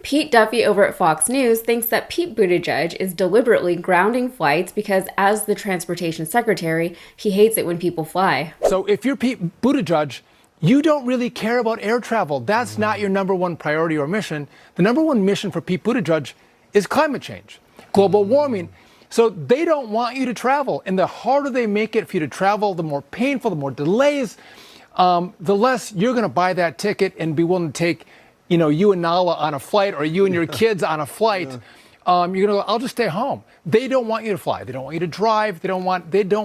Pete Duffy over at Fox News thinks that Pete Buttigieg is deliberately grounding flights because, as the transportation secretary, he hates it when people fly. So if you're Pete Buttigieg, you don't really care about air travel. That's not your number one priority or mission. The number one mission for Pete Buttigieg is climate change, global warming. So they don't want you to travel. And the harder they make it for you to travel, the more painful, the more delays, the less you're going to buy that ticket and be willing to take you and Nala on a flight, or you and your kids on a flight. You're going to go, I'll just stay home. They don't want you to fly. They don't want you to drive. They don't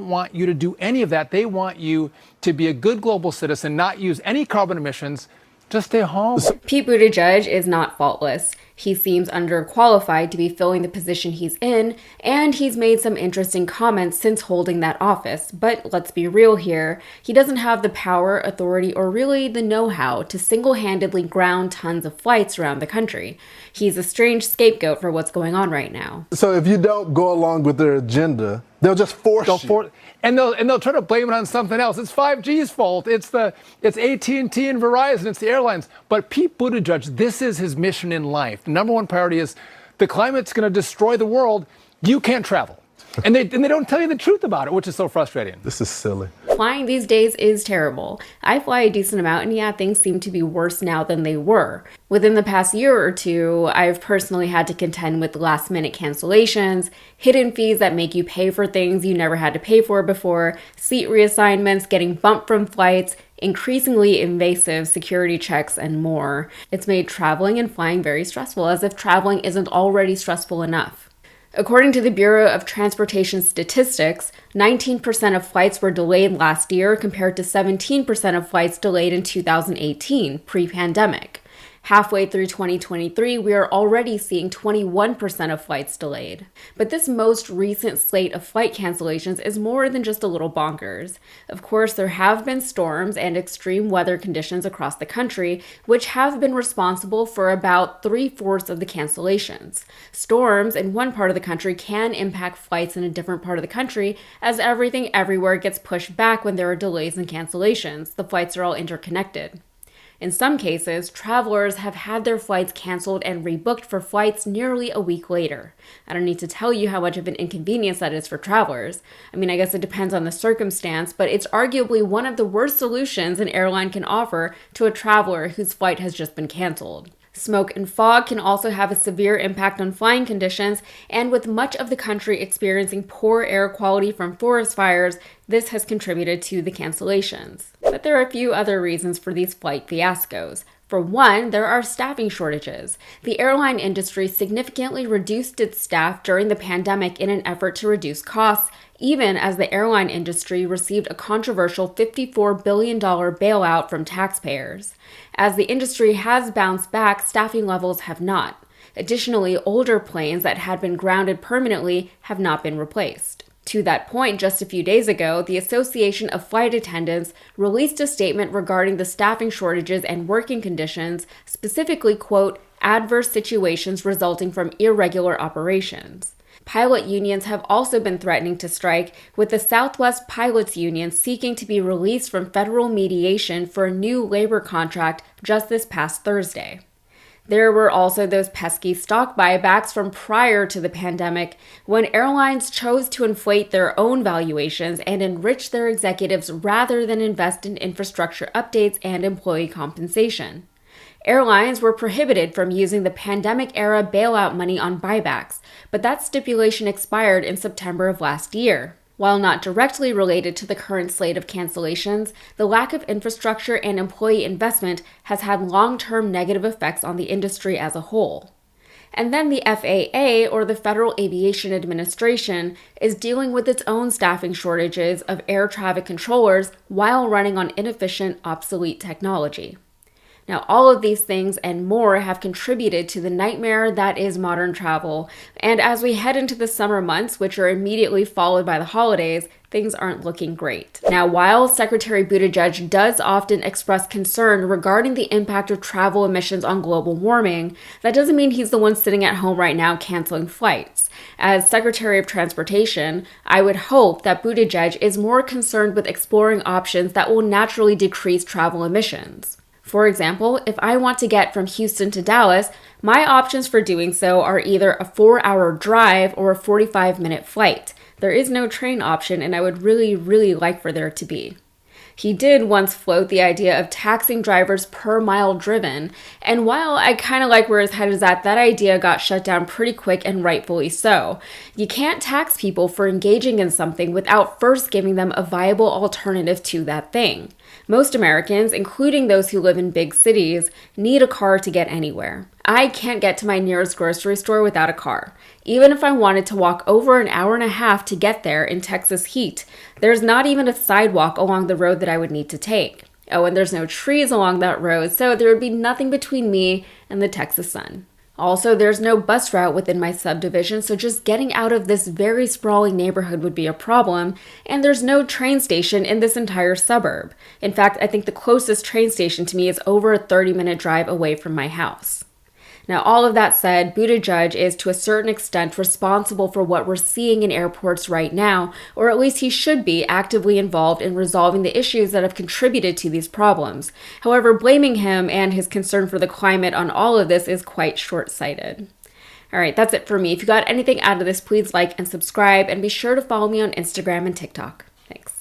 want you to do any of that. They want you to be a good global citizen, not use any carbon emissions. Just stay home. Pete Buttigieg is not faultless. He seems underqualified to be filling the position he's in, and he's made some interesting comments since holding that office. But let's be real here. He doesn't have the power, authority, or really the know-how to single-handedly ground tons of flights around the country. He's a strange scapegoat for what's going on right now. So if you don't go along with their agenda, they'll just force you. And they'll try to blame it on something else. It's 5G's fault. It's AT&T and Verizon. It's the airlines. But Pete Buttigieg, this is his mission in life. The number one priority is the climate's going to destroy the world. You can't travel. And they don't tell you the truth about it, which is so frustrating. This is silly. Flying these days is terrible. I fly a decent amount, and yeah, things seem to be worse now than they were. Within the past year or two, I've personally had to contend with last-minute cancellations, hidden fees that make you pay for things you never had to pay for before, seat reassignments, getting bumped from flights, increasingly invasive security checks, and more. It's made traveling and flying very stressful, as if traveling isn't already stressful enough. According to the Bureau of Transportation Statistics, 19% of flights were delayed last year compared to 17% of flights delayed in 2018, pre-pandemic. Halfway through 2023, we are already seeing 21% of flights delayed. But this most recent slate of flight cancellations is more than just a little bonkers. Of course, there have been storms and extreme weather conditions across the country, which have been responsible for about 3/4 of the cancellations. Storms in one part of the country can impact flights in a different part of the country, as everything everywhere gets pushed back when there are delays and cancellations. The flights are all interconnected. In some cases, travelers have had their flights canceled and rebooked for flights nearly a week later. I don't need to tell you how much of an inconvenience that is for travelers. I mean, I guess it depends on the circumstance, but it's arguably one of the worst solutions an airline can offer to a traveler whose flight has just been canceled. Smoke and fog can also have a severe impact on flying conditions, and with much of the country experiencing poor air quality from forest fires, this has contributed to the cancellations. But there are a few other reasons for these flight fiascos. For one, there are staffing shortages. The airline industry significantly reduced its staff during the pandemic in an effort to reduce costs, even as the airline industry received a controversial $54 billion bailout from taxpayers. As the industry has bounced back, staffing levels have not. Additionally, older planes that had been grounded permanently have not been replaced. To that point, just a few days ago, the Association of Flight Attendants released a statement regarding the staffing shortages and working conditions, specifically, quote, adverse situations resulting from irregular operations. Pilot unions have also been threatening to strike, with the Southwest Pilots Union seeking to be released from federal mediation for a new labor contract just this past Thursday. There were also those pesky stock buybacks from prior to the pandemic, when airlines chose to inflate their own valuations and enrich their executives rather than invest in infrastructure updates and employee compensation. Airlines were prohibited from using the pandemic-era bailout money on buybacks, but that stipulation expired in September of last year. While not directly related to the current slate of cancellations, the lack of infrastructure and employee investment has had long-term negative effects on the industry as a whole. And then the FAA, or the Federal Aviation Administration, is dealing with its own staffing shortages of air traffic controllers while running on inefficient, obsolete technology. Now, all of these things and more have contributed to the nightmare that is modern travel, and as we head into the summer months, which are immediately followed by the holidays, things aren't looking great. Now, while Secretary Buttigieg does often express concern regarding the impact of travel emissions on global warming, that doesn't mean he's the one sitting at home right now canceling flights. As Secretary of Transportation, I would hope that Buttigieg is more concerned with exploring options that will naturally decrease travel emissions. For example, if I want to get from Houston to Dallas, my options for doing so are either a 4-hour drive or a 45-minute flight. There is no train option, and I would really, really like for there to be. He did once float the idea of taxing drivers per mile driven, and while I kind of like where his head is at, that idea got shut down pretty quick, and rightfully so. You can't tax people for engaging in something without first giving them a viable alternative to that thing. Most Americans, including those who live in big cities, need a car to get anywhere. I can't get to my nearest grocery store without a car. Even if I wanted to walk over an hour and a half to get there in Texas heat, there's not even a sidewalk along the road that I would need to take. Oh, and there's no trees along that road, so there would be nothing between me and the Texas sun. Also, there's no bus route within my subdivision, so just getting out of this very sprawling neighborhood would be a problem, and there's no train station in this entire suburb. In fact, I think the closest train station to me is over a 30-minute drive away from my house. Now, all of that said, Buttigieg is to a certain extent responsible for what we're seeing in airports right now, or at least he should be actively involved in resolving the issues that have contributed to these problems. However, blaming him and his concern for the climate on all of this is quite short-sighted. All right, that's it for me. If you got anything out of this, please like and subscribe, and be sure to follow me on Instagram and TikTok. Thanks.